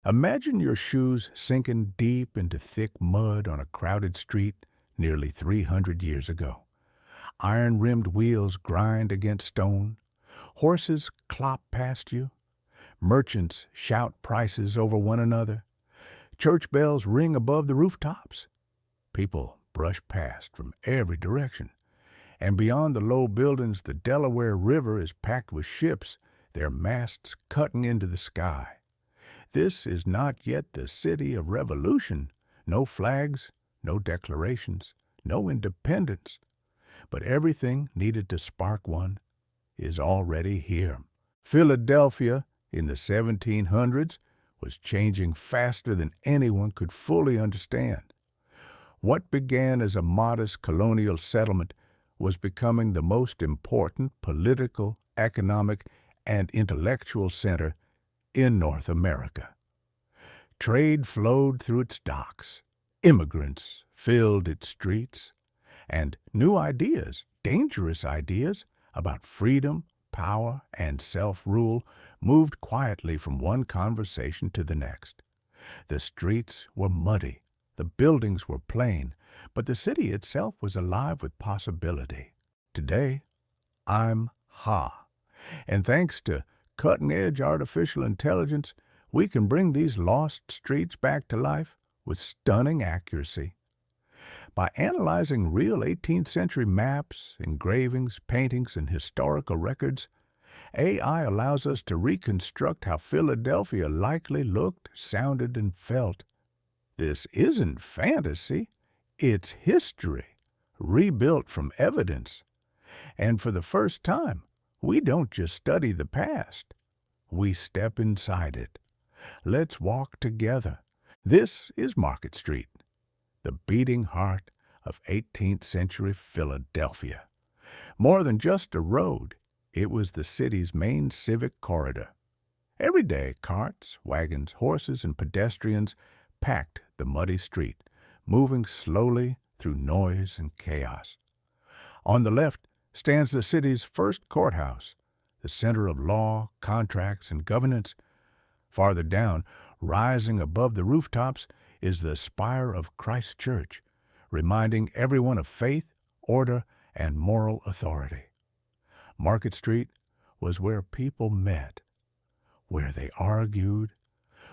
Imagine your shoes sinking deep into thick mud on a crowded street nearly 300 years ago. Iron-rimmed wheels grind against stone. Horses clop past you. Merchants shout prices over one another. Church bells ring above the rooftops. People brush past from every direction. And beyond the low buildings, the Delaware River is packed with ships, their masts cutting into the sky. This is not yet the city of revolution. No flags, no declarations, no independence. But everything needed to spark one is already here. Philadelphia in the 1700s was changing faster than anyone could fully understand. What began as a modest colonial settlement was becoming the most important political, economic, and intellectual center in North America. Trade flowed through its docks, immigrants filled its streets, and new ideas, dangerous ideas about freedom, power, and self-rule moved quietly from one conversation to the next. The streets were muddy, the buildings were plain, but the city itself was alive with possibility. Today, I'm Ha, and thanks to cutting-edge artificial intelligence, we can bring these lost streets back to life with stunning accuracy. By analyzing real 18th century maps, engravings, paintings, and historical records, AI allows us to reconstruct how Philadelphia likely looked, sounded, and felt. This isn't fantasy, it's history, rebuilt from evidence. And for the first time, we don't just study the past, we step inside it. Let's walk together. This is Market Street, the beating heart of 18th century Philadelphia. More than just a road, it was the city's main civic corridor. Every day, carts, wagons, horses, and pedestrians packed the muddy street, moving slowly through noise and chaos. On the left stands the city's first courthouse, the center of law, contracts, and governance. Farther down, rising above the rooftops, is the spire of Christ Church, reminding everyone of faith, order, and moral authority. Market Street was where people met, where they argued,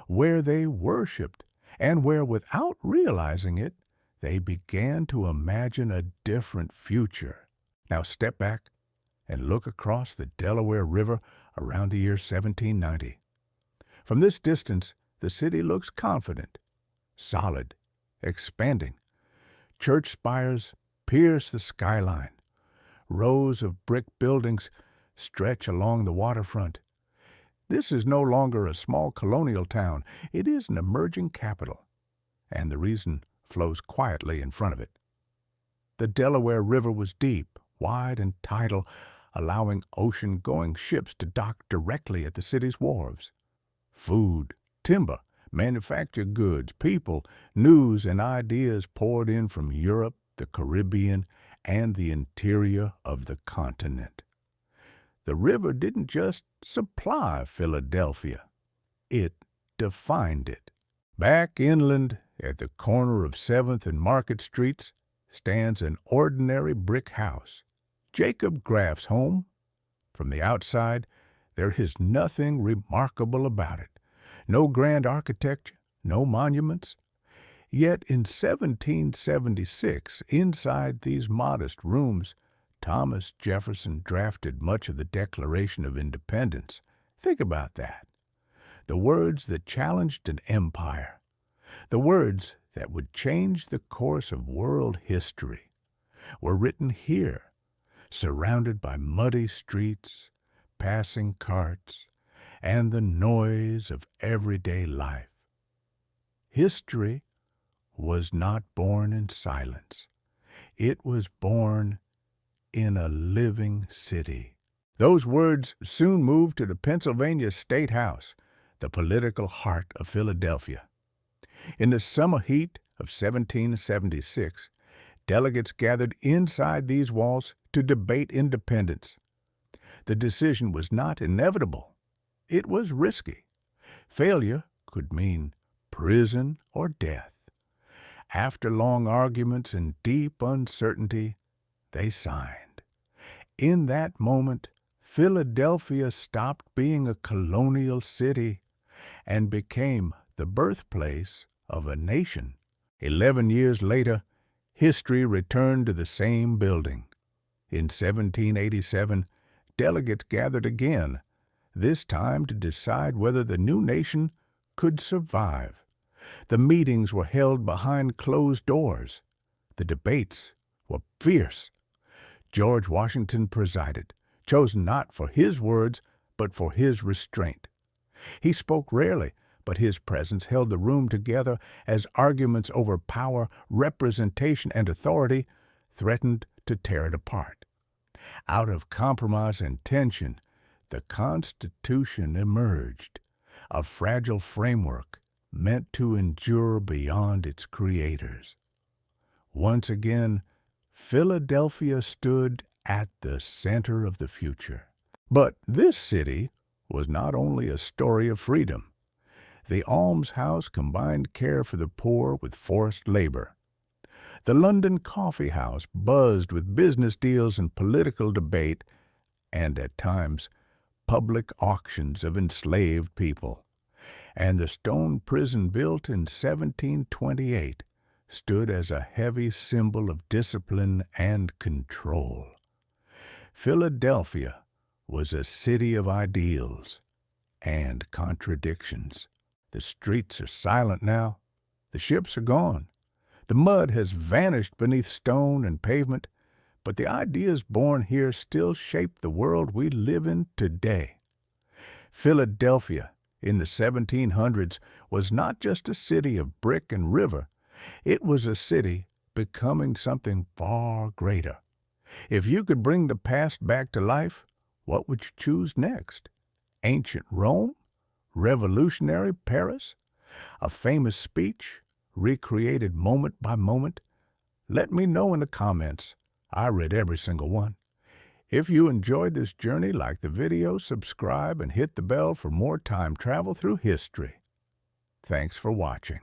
where they worshiped, and where, without realizing it, they began to imagine a different future. Now step back and look across the Delaware River around the year 1790. From this distance, the city looks confident, solid, expanding. Church spires pierce the skyline. Rows of brick buildings stretch along the waterfront. This is no longer a small colonial town. It is an emerging capital, and the reason flows quietly in front of it. The Delaware River was deep, wide, and tidal, allowing ocean-going ships to dock directly at the city's wharves. Food, timber, manufactured goods, people, news, and ideas poured in from Europe, the Caribbean, and the interior of the continent. The river didn't just supply Philadelphia, it defined it. Back inland, at the corner of 7th and Market Streets, stands an ordinary brick house, Jacob Graff's home. From the outside, there is nothing remarkable about it. No grand architecture, no monuments. Yet in 1776, inside these modest rooms, Thomas Jefferson drafted much of the Declaration of Independence. Think about that. The words that challenged an empire. The words that would change the course of world history were written here, surrounded by muddy streets, passing carts, and the noise of everyday life. History was not born in silence. It was born in a living city. Those words soon moved to the Pennsylvania State House, the political heart of Philadelphia. In the summer heat of 1776, delegates gathered inside these walls to debate independence. The decision was not inevitable. It was risky. Failure could mean prison or death. After long arguments and deep uncertainty, they signed. In that moment, Philadelphia stopped being a colonial city and became the birthplace of a nation. 11 years later, history returned to the same building. In 1787, delegates gathered again, this time to decide whether the new nation could survive. The meetings were held behind closed doors. The debates were fierce. George Washington presided, chosen not for his words, but for his restraint. He spoke rarely, but his presence held the room together as arguments over power, representation, and authority threatened to tear it apart. Out of compromise and tension, the Constitution emerged, a fragile framework meant to endure beyond its creators. Once again, Philadelphia stood at the center of the future. But this city was not only a story of freedom. The almshouse combined care for the poor with forced labor. The London coffee house buzzed with business deals and political debate, and at times public auctions of enslaved people. And the stone prison built in 1728 stood as a heavy symbol of discipline and control. Philadelphia was a city of ideals and contradictions. The streets are silent now. The ships are gone. The mud has vanished beneath stone and pavement, but the ideas born here still shape the world we live in today. Philadelphia in the 1700s was not just a city of brick and river. It was a city becoming something far greater. If you could bring the past back to life, what would you choose next? Ancient Rome? Revolutionary Paris? A famous speech, recreated moment by moment? Let me know in the comments. I read every single one. If you enjoyed this journey, like the video, subscribe, and hit the bell for more time travel through history. Thanks for watching.